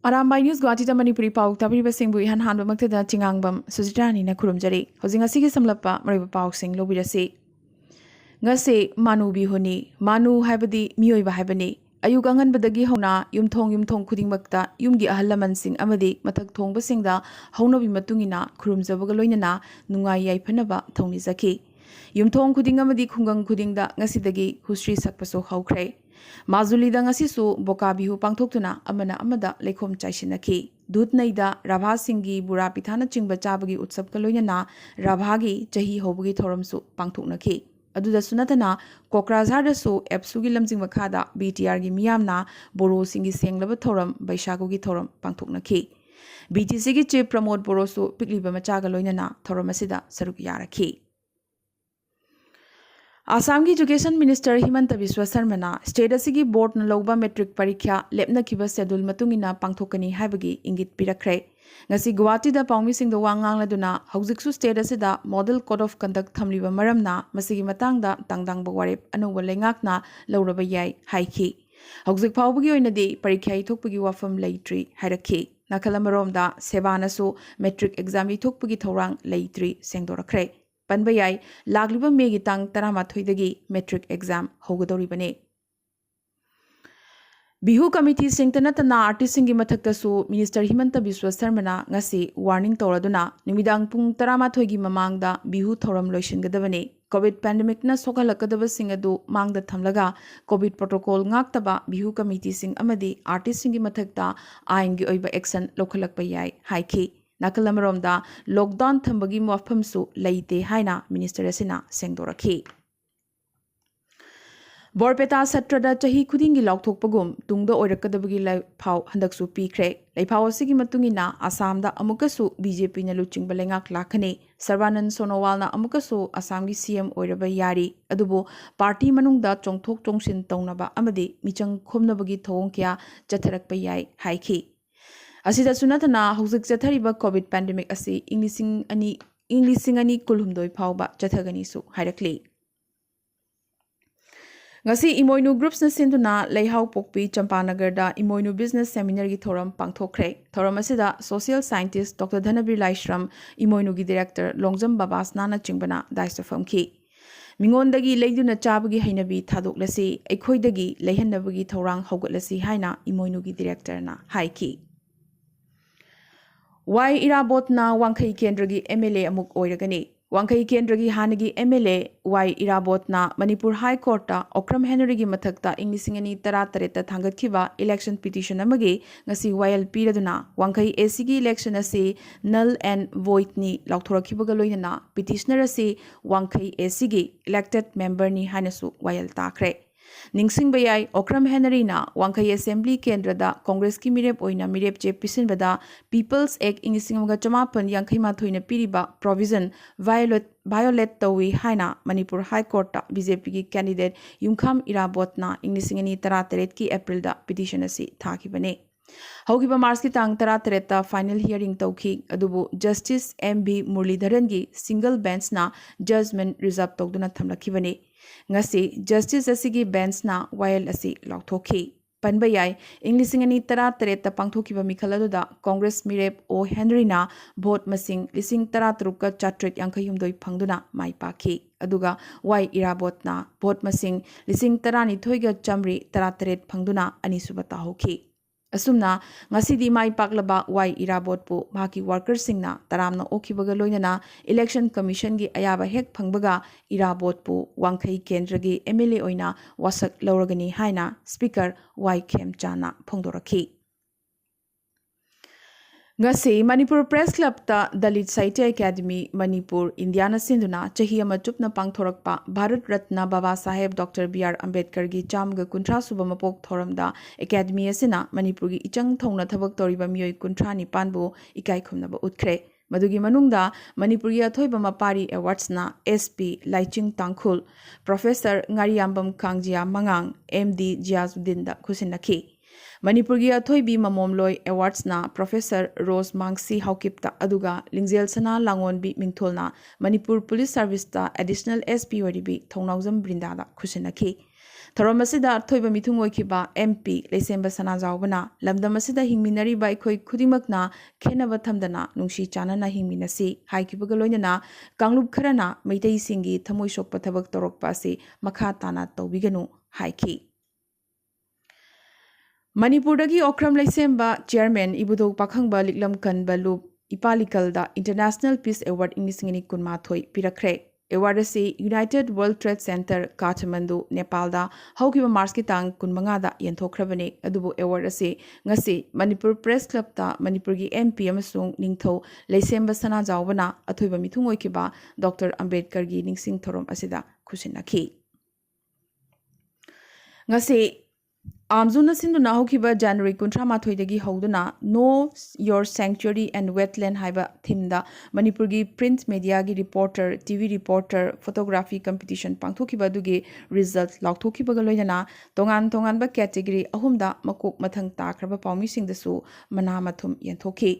Arambai News Guwahati da Manipuri Pao tabiriba singbu ihan hanba maktada chingangbam Sujitrani na kurumjari. Hojing asigi samlapa mariba Pao sing lobirasi. Ngase manu bihuni manu haibadi miyoiba haibani. Ayuk anganbadagi hona yumthong khudingmakta yumgi ahalaman sing amadi mathak thongba singda haunabi matungina kurumjabaga loinana nungai yaiphanaba thongnizaki. Yumthong khuding amadi khungang khudingda ngasidagi husri sakpaso haukre. Mazulida ngasisu boka bihu pangthoktuna amana amada lekhom chaishinaki. Dutnaida Rabha Singhi Bura Pithana Chingba Chabagi Utsap Kaloyana Rabhagi Jahi Hobagi Thoramsu Pangthoknaki. Aduda sunatana Kokrajhar so Epsugi Lamjing Makada BTR gi Miyamna Boro Singi Senglaba Thoram Baishago gi Thoram Pangthoknaki. BTC gi Chief Promote Borosu Pikliba Machaga Loinana Thoramasida Saruk Yaraki. Assam की education minister Himanta Biswa Sarma state असिगी board न लौबा metric परीक्षा लेपनखिबा schedule मतुंगिना पांगथोकनी हाइबगी इंगित पिरखरे ngasi Guwahati da paumi sing do wangang laduna haujiksu state asida model code of conduct thamliba maramna masigi matangda tangdang baware anuwa lengakna lauraba yai haiki haujik phawbagi oinadi parikha ithokpagi wafam leitri hairakhi nakhalamarom da sebanasu metric exam ithokpagi thorang leitri sengdorakre Panbayai, Lagliba Megitang Taramathidagi metric exam Hogadoribane. Bihu Committee Singtanatana Artist Singi Mathaktasu, Minister Himanta Biswa Sarmana, Ngasi, warning Toraduna, Nimidang Pung Taramathogi Mamangda, Bihu Thoram Loishin Gadavane, COVID pandemic na Sokalakadava Singadu, Mang the Tamlaga, COVID protocol Ngaktaba, Bihu Committee Sing Amadi, Artist Singi Mathakta, Aingi Oiba Exan, Lokalakbayai, Haiki. Nakalamaromda lockdown thambagi mafamsu leite haina minister asina sengdoraki Borpeta satrada chahi khudingi laukthokpagum tungda oirakadabagi laiphaw handaksu pikre laiphaw asigi matungina Assamda amukasu BJP na luchingba lengak lakhane Sarvanand Sonowal na amukasu Assamgi CM oiraba yari adubu party manungda chongthok chongshin tawnaba amadi michang khomnabagi thawong kya chatharakpa yai haiki Asida sunatana hujik chathariba COVID pandemic asi Englising ani kulhumdoi phawba chathagani su hairakli. Ngasi Imoinu groups na sinduna leihau pokpi Champanagar da Imoinu business seminar gi thoram pangthokre. Thoram asida social scientist Dr. Dhanabir Laishram Imoinu gi director Longjam Babasna na chingbana daista famki. Mingondagi leiduna chabagi hainabi thadoklasi aikhoidagi leihanabagi thorang hogotlasi haina Imoinu gi director na haiki. Why Irabotna Wankai Kendragi MLA Amuk Oiragani? Wankai Kendragi Hanagi MLA, why Irabotna Manipur High Court, Okram Henrygi Matakta, Inglisingani Taratareta Tangakiva, election petition Amagi, Nasi YL Piraduna, Wankai ACG election asi null and void ni Lautorakibagaloina, petitioner asi Wankai ACG, elected member ni Hanasu YL Takre. Ningsing Bayai, Okram Henrina, Wankai Assembly Kendrada, Congress ki mirep oina mirep je pisinbada, People's Act Ingisingaga Chamapan Yankai Mathuina Piriba, provision, violate Tawi Haina, Manipur High Court, BJP candidate, Yumkham Irabotna, Ingisingani Tarateret ki April da petition asi Thakibane. Hogiba Mars ki tang Taratereta final hearing Tauki, Adubu, Justice M.B. Murlidharangi, single bench na judgment reserve Togduna Thamlakibane. Ngasi justice asigi bench na while asi lauthoki panbayai Englisingani Taratereta pangthokiba mikhaladda Congress mirep O Henryna vote masing lising Taratruka chatret yankayumdoi phangduna mai pakhi aduga Y Irabotna vote masing lising Tarani thoiga chamri Tarateret phangduna anisuba tahoki Asumna ngasidi mai paklaba Y Irabotpu maki workers singna taramna okhibaga loinana election commission gi ayaba hek phangbaga Irabotpu Wankai Kendragi MLA oina wasak lauragani haina speaker Y Khemchana phongdorakhi Ngasi Manipur Press Club ta Dalit Sahitya Academy Manipur Indiana Sinduna Chahi ama chupna pangthorakpa Bharat Ratna Baba Saheb Dr. B.R. Ambedkar gi chamga kunthra suba mapok thoramda Academy asina Manipur gi ichang thongna thabak toriba miyoi kunthra ni panbu ikai khumnaba utkre Madugi manungda Manipuri athoiba mapari awards na SP Laiching Tangkhul Professor Ngariyambam Kangjia Mangang MD Jiazuddin da khusinakhi Manipuri Athoibi Mamomloi Awards na Professor Rose Mangsi Haukipta Aduga Lingzel Sana Langonbi Mingtholna Manipur Police Service ta Additional SP Wadibi Thongnauzam Brindada Khusinaki ꯊꯧꯔꯝ ꯑꯁꯤꯗ ꯑꯊꯣꯏꯕ ꯃꯤꯊꯨꯡ ꯑꯣꯏꯈꯤꯕ MP ꯂꯩꯁꯦꯝꯕ ꯁꯅꯥꯖꯥꯎꯕꯅ ꯂꯝꯗꯝ ꯑꯁꯤꯗ ꯍꯤꯡꯃꯤꯟꯅꯔꯤꯕ ꯑꯩꯈꯣꯏ ꯈꯨꯗꯤꯡꯃꯛꯅ ꯈꯦꯟꯅꯕ ꯊꯝꯗꯅ ꯅꯨꯡꯁꯤ ꯆꯥꯟꯅꯅ ꯍꯤꯡꯃꯤꯟꯅꯁꯤ ꯍꯥꯏꯈꯤꯕꯒ ꯂꯣꯏꯅꯅ ꯀꯥꯡꯂꯨꯞ ꯈꯔꯅ ꯃꯩꯇꯩꯁꯤꯡꯒꯤ ꯊꯃꯣꯏ ꯁꯣꯛꯄ ꯊꯕꯛ ꯇꯧꯔꯛꯄ ꯑꯁꯤ ꯃꯈꯥ ꯇꯥꯅ ꯇꯧꯕꯤꯒꯅꯨ ꯍꯥꯏꯈꯤ꯫ ꯃꯅꯤꯄꯨꯔꯗꯒꯤ ꯑꯣꯀ꯭ꯔꯝ ꯂꯩꯁꯦꯝꯕ ꯆꯤꯌꯔꯃꯦꯟ ꯏꯕꯨꯙꯧ ꯄꯥꯈꯪꯕ ꯂꯤꯛꯂꯝ ꯀꯟꯕ ꯂꯨꯞ ꯏꯄꯥꯂꯤꯀꯜꯗ ꯏꯟꯇꯔꯅꯦꯁꯅꯦꯜ ꯄꯤꯁ ꯑꯦꯋꯥꯔꯗ 2019 ꯄꯤꯔꯛꯈ꯭ꯔꯦ꯫ ꯑꯦꯋꯥꯔꯗ ꯑꯁꯤ ꯌꯨꯅꯥꯏꯇꯦꯗ ꯋꯥꯔꯜꯗ ꯇ꯭ꯔꯦꯗ ꯁꯦꯟꯇꯔ ꯀꯥꯊꯃꯟꯗꯨ ꯅꯦꯄꯥꯜꯗ ꯍꯧꯈꯤꯕ ꯃꯥꯔꯆꯀꯤ ꯇꯥꯡ 15ꯗ ꯌꯦꯟꯊꯣꯛꯈ꯭ꯔꯕꯅꯤ꯫ ꯑꯗꯨꯕꯨ ꯑꯦꯋꯥꯔꯗ ꯑꯁꯤ ꯉꯁꯤ ꯃꯅꯤꯄꯨꯔ ꯄ꯭ꯔꯦꯁ ꯀ꯭ꯂꯕꯇ ꯃꯅꯤꯄꯨꯔꯒꯤ MP ꯑꯃꯁꯨꯡ ꯅꯤꯡꯊꯧ ꯂꯩꯁꯦꯝꯕ ꯁꯅꯥꯖꯥꯎꯕꯅ ꯑꯊꯣꯏꯕ ꯃꯤꯊꯨꯡ ꯑꯣꯏꯈꯤꯕ ꯗꯣꯛꯇꯔ ꯑꯝꯕꯦꯗꯀꯔꯒꯤ ꯅꯤꯡꯁꯤꯡ ꯊꯧꯔꯝ ꯑꯁꯤꯗ ꯈꯨꯠꯁꯤꯟꯅꯈꯤ꯫ ꯉꯁꯤ आमजुना सिंधुना हौखिबा जनवरी 38 हौदुना know your sanctuary and wetland हाइबा थीमदा मणिपुर की प्रिंट मीडिया की reporter TV reporter photography competition पांथोखिबा दुगी रिजल्ट लाउथोखिबगा लोइना तोंगान तोंगानबा कैटेगरी अहुमदा मकोक मथंग ताख्रबा पाउमिसिंगदसु मना मथुम यंथोखि।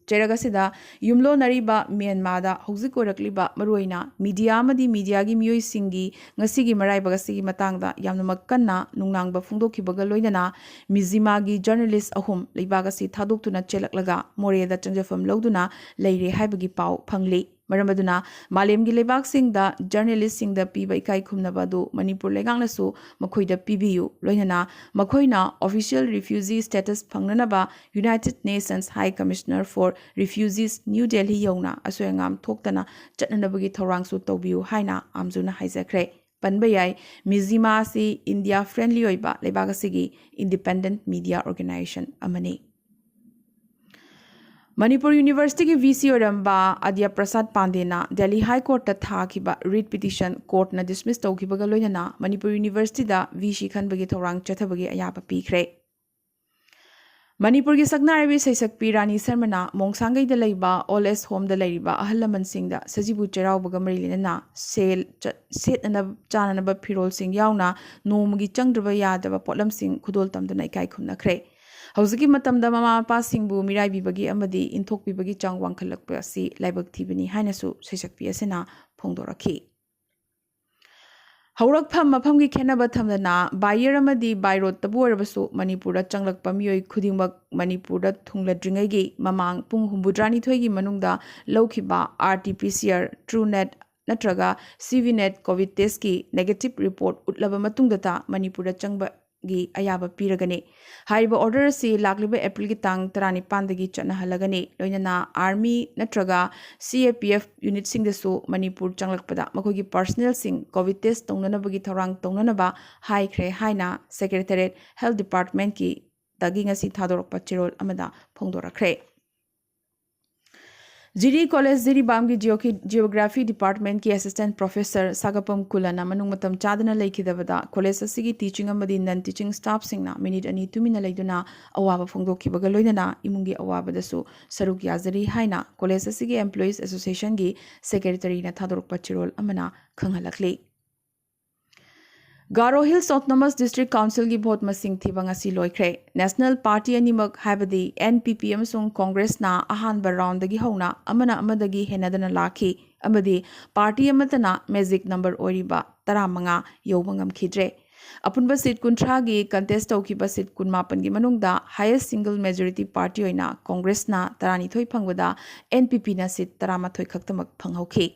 चेरगसिदा युमलो नरीबा म्यांमारदा हौजिक ओरक्लिबा मरुइना मीडिया अमदी मीडिया की मियोइसिंगी ngasiगी maraibagasi matangda yamnamak kanna nungnangba phungdokhibaga loinana मिजिमागी जर्नलिस्ट अहुम लेबागसी थादोक्तुना चेलक्लगा मोरेदा चंजफम लौदुना लेरे हाइबगी पाउ फंगली। मरमदुना मालेमगी लेबागसिंगदा जर्नलिस्टसिंगदा पीबा इकाई खुमनबादु मणिपुर लेगांगनासु मखोइदा पीबियु लोइना मखोइना ऑफिशियल रिफ्यूजी स्टेटस फंगननबा United Nations High Commissioner for refugees New Delhi यौना असोयंगाम थोक्तना चटननबगी थौरांगसु तौबियु हाइना आमजुना हाइजख्रे। पनबयाई मिजिमा से इंडिया फ्रेंडली होइबा लेबागसिगी इंडिपेंडेंट मीडिया ऑर्गेनाइजेशन अमनी। मणिपुर यूनिवर्सिटी की VC ओरंबा आद्या प्रसाद पांडेना दिल्ली हाई कोर्ट थाखिबा रिट पिटिशन कोर्टना डिसमिस तौखिबगा लोइना मणिपुर यूनिवर्सिटी दा VC खनबगी थौरांग चथबगी अयाबा पीख्रे। मणिपुर की सकनारबी सैसक्पी रानी शर्मना मोंगसांगई दा लैबा ओल्ड एज होम दा लैरिबा अहल लमनसिंगदा सजिबु चेरावबगा मरिलेना सेटना चाननबा फिरोलसिंग यावना नोमगी चंगद्रबा यादबा पोटलमसिंग खुदोल तमदना इकाई खुमनख्रे। हौजिकी मतमदा ममा मपासिंगबु मिराइबिबगी अमदी इंथोकबिबगी चांग वांखलक्पा असि लाइबक थीबनी हाइनसु सैसक्पी असेना फोंदोरखी। हौरकफम मफम की खेनब थमदना बायर अमदी बायरोड तबु ओरबसु मणिपुर चंगलक्पा मियोय खुदिंगमक मणिपुर थुंगलद्रिंगैगी ममांग पुंग 82 की मनुंगदा लौखिबा RT-PCR TrueNet नत्रगा CVNet कोविड टेस्ट की नेगेटिव रिपोर्ट उतलबा मतुंगदता मणिपुर चंगबा गी अयाबा पीरगने। हाइबा ऑर्डर से लाक्लिबा एप्रिल की तांग 19 दगी चनहलगने लोइना आर्मी नत्रगा CAPF यूनिट सिंगदसु मणिपुर चंगलक्पदा मखोगी पर्सनल सिंग कोविड टेस्ट तौननबगी थौरांग तौननबा हाइख्रे हाइना सेक्रेटरीट हेल्थ डिपार्टमेंट की दगी ngasi थादोरकपा चिरोल अमदा फोंदोरख्रे। जिरी कॉलेज जिरीबाम की जियोग्राफी डिपार्टमेंट की असिस्टेंट प्रोफेसर सागपम कुलना मनुंग मतम चादना लेखिदबदा कॉलेज असिगी टीचिंग अमदी नन टीचिंग स्टाफ सिंगना मिनिट अनि तुमिना लेदुना अवाबा फोंदोखिबगा लोइना इमुंगी अवाबदसु सरुक याजरी हाइना कॉलेज असिगी एम्प्लॉइज एसोसिएशन की सेक्रेटरीना थादोरकपा चिरोल अमना खंगहलक्ली। Garo hills autonomous district council की भोट मसिंग थीबंगसी लोइख्रे। नेशनल पार्टी अनिमक हाइबदी NPP अमसुंग कांग्रेसना अहानबा राउंडगी हौना अमना अमदगी हेनदना लाखी अमदी पार्टी अमतना मैजिक नंबर ओरिबा 15 यौबंगमखिद्रे। अपुनबा सीट 30 की कंटेस्ट तौखिबा सीट 19 की मनुंगदा हाईएस्ट सिंगल मेजॉरिटी पार्टी होइना कांग्रेसना 32 फंगबदा NPP ना सीट 13 खक्तमक फंगहौखि।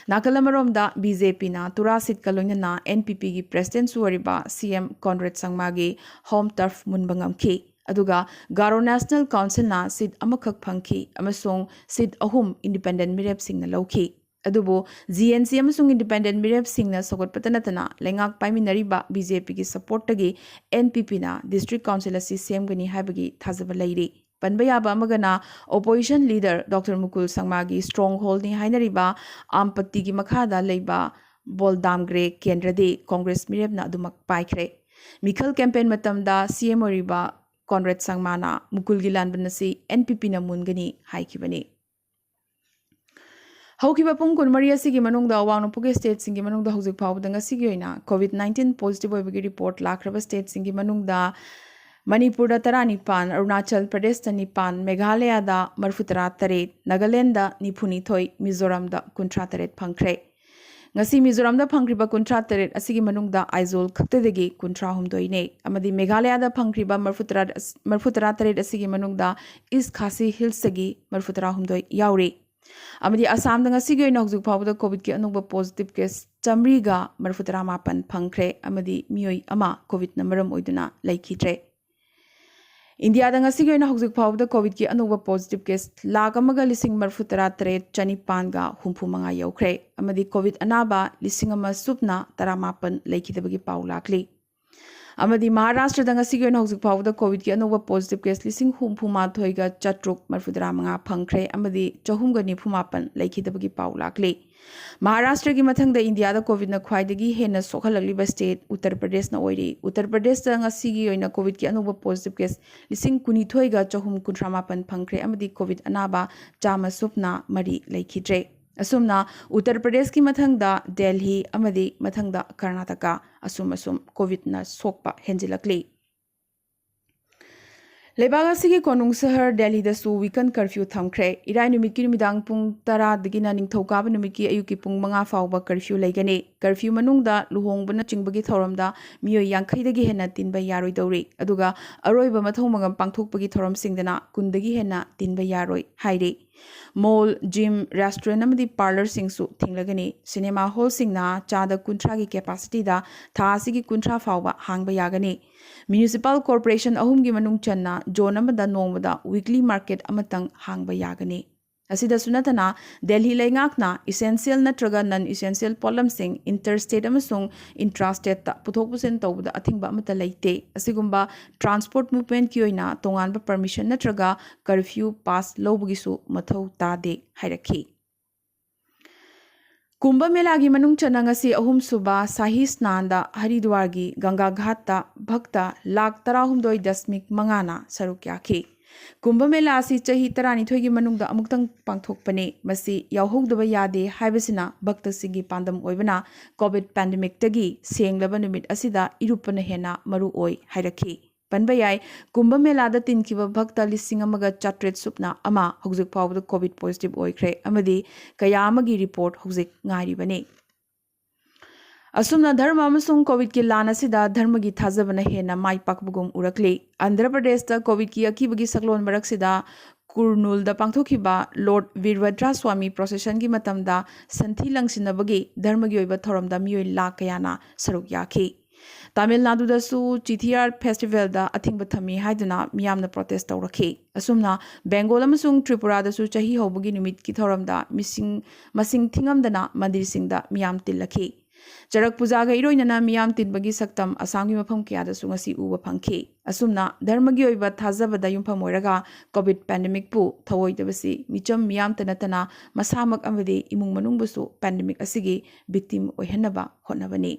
नाकलमरोमदा BJP ना तुरा सीट कलोइना NPP की प्रेसिडेंट सुवरिबा CM कॉनरेड संगमागी होम टर्फ मुनबंगमखि अदुगा गारो नेशनल काउंसिल ना सीट अमखक फंगखि अमसोंग सीट अहुम इंडिपेंडेंट मिरेप सिंगना लौखि अदुबो GNC अमसोंग इंडिपेंडेंट मिरेप सिंगना सगोटपतनतना लेंगाक पाइमिनरिबा BJP की सपोर्ट तगी NPP ना डिस्ट्रिक्ट काउंसिल असि सेमगनी हाइबगी थाजबा लैरि। पनबयाबा अमगना opposition leader doctor Mukul Sangma की स्ट्रॉन्ग होल्ड नि हाइनरिबा आमपत्ति की मखादा लेबा बोलदामग्रे केंद्रदे कांग्रेस मिरेबना अदुमक पाइख्रे। मिखल कैंपेन मतमदा CM ओरिबा कॉनरेड संगमाना मुकुल की लानबनसी NPP ना मुनगनी हाइखिबनी। हौखिबा पुंग 13 असिगी मनुंगदा अवांगनोपुगे स्टेट सिंगी मनुंगदा हौजिक फावबदा ngasiगी ओइना COVID-19 पॉजिटिव ओइबगी रिपोर्ट लाख्रबा स्टेट सिंगी मनुंगदा मणिपुर 19, अरुणाचल प्रदेश 9, मेघालय 33, नागालैंड 92, मिजोरम 38 फंख्रे। ngasi Mizoramda phangkriba kuntra teret asigi manungda aizol khaktadagi kuntra humdoine amadi Meghalaya da phangkriba marfutara teret asigi manungda East Khasi Hills sagi marfutara humdoi yauri amadi Assam da ngasi goi nokjuk phawda COVID ki anuba positive case chamriga marfutara mapan phangkhre amadi mioi ama COVID na maram oiduna laikhitre India da ngasi goi nokjuk phawda COVID ki anuba positive case lagamaga lising marfutara teret chanipan ga humpu manga yaukre amadi COVID anaba lising ama supna taramapan laikhidabagi pau lakli amadi Maharashtra da ngasi goi nokjuk phawda COVID ki anuba positive case lising humpu ma thoiga chatruk marfutara manga phangkhre amadi chahum ga nifu mapan laikhidabagi pau lakli Maharashtra ki mathang da India da COVID na khwaidagi hena sokhalagli state Uttar Pradesh na oiri Uttar Pradesh da ngasi gi oina COVID ki anuba positive case lising kuni thoiga chahum kuntramapan phangkhre amadi COVID anaba chama supna mari laikhidre asumna Uttar Pradesh ki mathang da Delhi amadi mathang da Karnataka asum COVID na sokpa henjilakli Lebaga sigi konung sahar Delhi da su weekend curfew thamkhre irai numit ki numidang pung 10 dagina ningthokaba numit ki ayuki pung 5 fawba curfew laigani curfew manungda luhongbana chingbagi thoramda miyoi 50 dagi hena tinba yaroi dawri aduga aroiba mathomangam pangthokpagi thoram singdana 10 dagi hena tinba yaroi hairi mall gym restaurant amadi parlor singsu thinglagani cinema hall singna chada kuntra gi capacity da tha sigi kuntra fawba hangba yagani municipal corporation ahum gi manung channa zone amada nongmada weekly market amatang hangba yagani asida sunatana Delhi laingakna essential natraga non essential polam sing interstate amasung intrastate ta puthok pusen tawda athingba amata leite asigumba transport movement ki oina tonganba permission natraga curfew pass lowbugisu mathau tade hairakhi Kumbh Mela gi manung chanangasi ahum suba sahi snanda Haridwar gi Ganga Ghat ta bhakta lakh 13.5 saruk yakhi Kumbh Mela asi chahi 12 gi manungda amukhtang pangthokpane masi yauhogdaba yade haibasina bhakta singi pandam oibana COVID pandemic tagi senglaba numit asida irupana hena maru oi hairakhi Panbayai Kumbh Mela da tinkiba bhakta lising amaga chatret supna ama hogjuk phawda COVID positive oikre amadi kaya amagi report hogjuk ngari bane Asumna dharma amasung COVID ki lana sida dharma gi thajabana hena mai pakbugum urakli Andhra Pradesh da COVID ki akibagi saklon barak sida Kurnool da pangthokiba Lord Veerbhadra Swami procession gi matamda santhi langsinabagi dharma gi oiba thoramda miyoi lakh kayana saruk yakhi Tamil Nadu da su Chithiyar Festival da athingba thami haiduna miyamna protest tawrakhi asumna Bengal amasung Tripura da su chahi hobagi numit ki thoramda masing thingamdana mandir singda miyam tillakhi Charak puja ga iroinana miyam tinbagi saktam Assam gi mafam kya da su ngasi uba phangkhi asumna dharma gi oiba thajabada yumpham oiraga COVID pandemic pu thawoidabasi micham miyam tanatana masamak amade imung manung busu pandemic asigi victim oihanaba hotnabani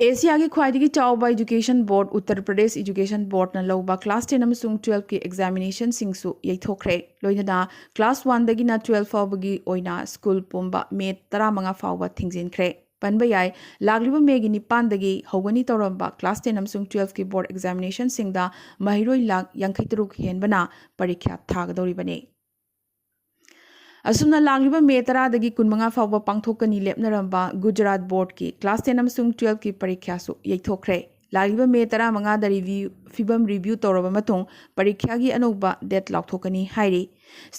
Asia ki khwaidagi chawba education board Uttar Pradesh education board na lawba class 10 amasung 12 ki examination singsu yaithokre loinana class 1 dagi na 12 fawbagi oina school pumba me 15 fawba thingjenkhre panbayai lagliba megi nipan dagi hogani toramba class 10 amasung 12 ki board examination singda mahiroi lakh 63 henbana parikha thagadori bane Asumna lagliba me 10 dagi 15 fawba pangthokani lepnaramba Gujarat board ki class 10 amasung 12 ki parikha su yaithokre lagliba me 15 da review fibam review toraba matung parikha gi anoba date lauthokani hairi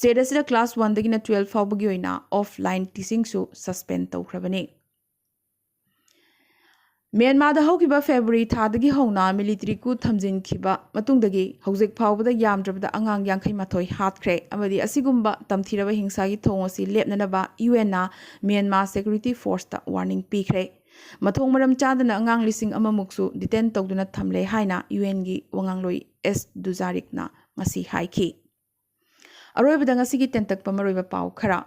state asida class 1 dagi na 12 fawbagi oina offline teaching su suspend tawkhrabani Myanmar da haukiba February thadagi hauna military ku thamjin khiba matungdagi hojik phawbada yamdrabada angang 58 hatkre amadi asigumba tamthiraba hingsa gi thong asi lepnanaba UN na Myanmar Security Force ta warning pikre mathong maram chadana angang lising amamuksu detain tawduna thamle haina UN gi wangangloi S Dujarik na ngasi haiki aroibada ngasi gi tentak pamaroiba pau khara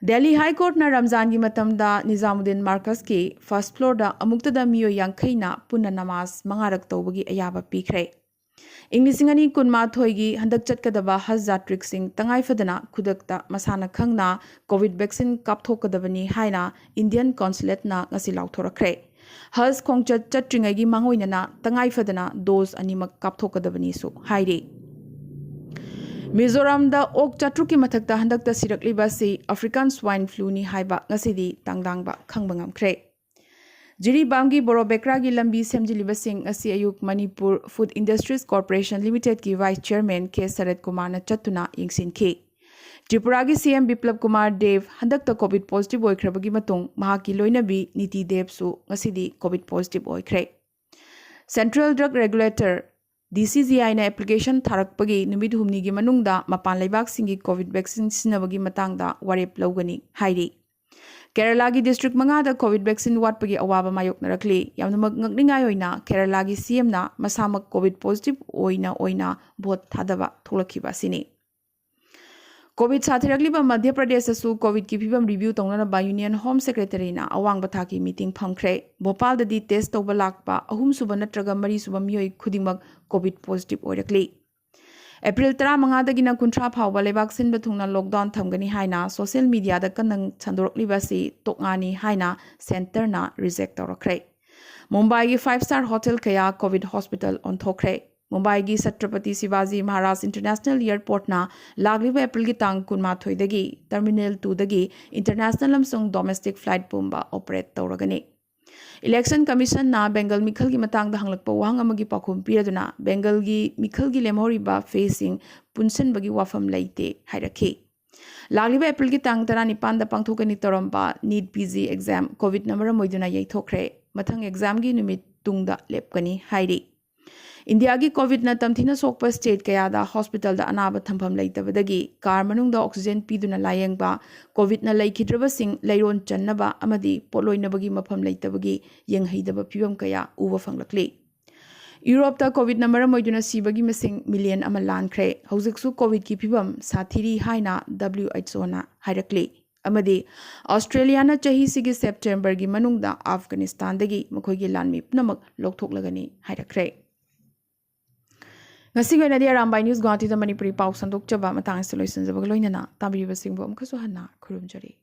Delhi High Court na Ramzan gi matamda Nizamuddin Marcus ki first floor da amukta da miyo yankhai na punna namaz mangarak tawbagi ayaba pikre Inglisingani kunma thoigi handak chatkadaba Hazjatrik Singh tangai fadana khudakta masana khangna COVID vaccine kapthokadabani haina Indian Consulate na ngasi lauthorakre Haz khongchat chatringai gi mangoina na tangai fadana dose animak kapthokadabani su hairi Mizoramda ok chatruki mathakta handakta sirakliba si African swine flu ni haiba ngasidi tangdangba khangbangam kre. Jiribamgi Borobekragi lambi semjiliba sing asi ayuk Manipur Food Industries Corporation Limited ki Vice Chairman K. Sarat Kumar na chatuna yingsin ki. Tripuragi CM Biplab Kumar Dev handakta COVID positive oikrabagi matung mahaki loinabi Niti Dev su ngasidi COVID positive oikre. Central Drug Regulator DCGI na application tharakpagi numid humni gi manungda mapan laibak singi COVID vaccine sinabagi matangda warep lawgani hairi. Kerala gi district mangada COVID vaccine watpagi awaba mayok narakli yamnamak ngakningai oina Kerala gi CM na masamak COVID positive oina bot thadaba tholakhiba sini. COVID sathiragliba Madhya Pradesh asu COVID ki phibam review tongnana ba Union Home Secretary na awang bathaki meeting phamkhre. Bhopal da di test tawba lakpa ahum suba natraga mari suba miyoi khudingmak COVID positive oirakli. April 15 dagina kuntra phawba lebak sinba thungna lockdown thamgani haina social media da kanang chandorokliba si tokngani haina center na reject tawrakre. Mumbai gi 5-star hotel kaya COVID hospital on thokre. Mumbai gi Chhatrapati Shivaji Maharaj International Airport na lagliba April gi tang kunmathoi dagi Terminal 2 dagi international amsung domestic flight pumba operate tawragani. Election Commission na Bengal Mikhal gi matang da hanglakpa wahang amagi pakhum piraduna Bengal gi Mikhal gi lemhoriba facing punsan bagi wafam laite hairakhi. Lagliba April gi tang 19 da pangthokani toramba NEET PG exam COVID number moiduna yaithokre mathang exam gi numit tungda lepkani hairi. India gi COVID na tamthina sokpa state kaya da hospital da anaba thampham leitabadagi car manung da oxygen piduna layengba COVID na laikhidraba sing leiron channaba amadi poloinabagi mapham leitabagi yengheidaba phibam kaya uwa fanglakli. Europe ta COVID na maram oiduna sibagi masing million ama lankre haujiksu COVID ki phibam sathiri haina WHO na hairakli. Amadi Australia na chahi sigi September gi manung da Afghanistan dagi makhoi gi lanmi pnamak lokthoklagani hairakre. Ngasi ko na di Arambai News Guwahati da Manipuri Pao sandok chaba matang solution zabag loinana tabiri basing bo amkaso hana khurumjari.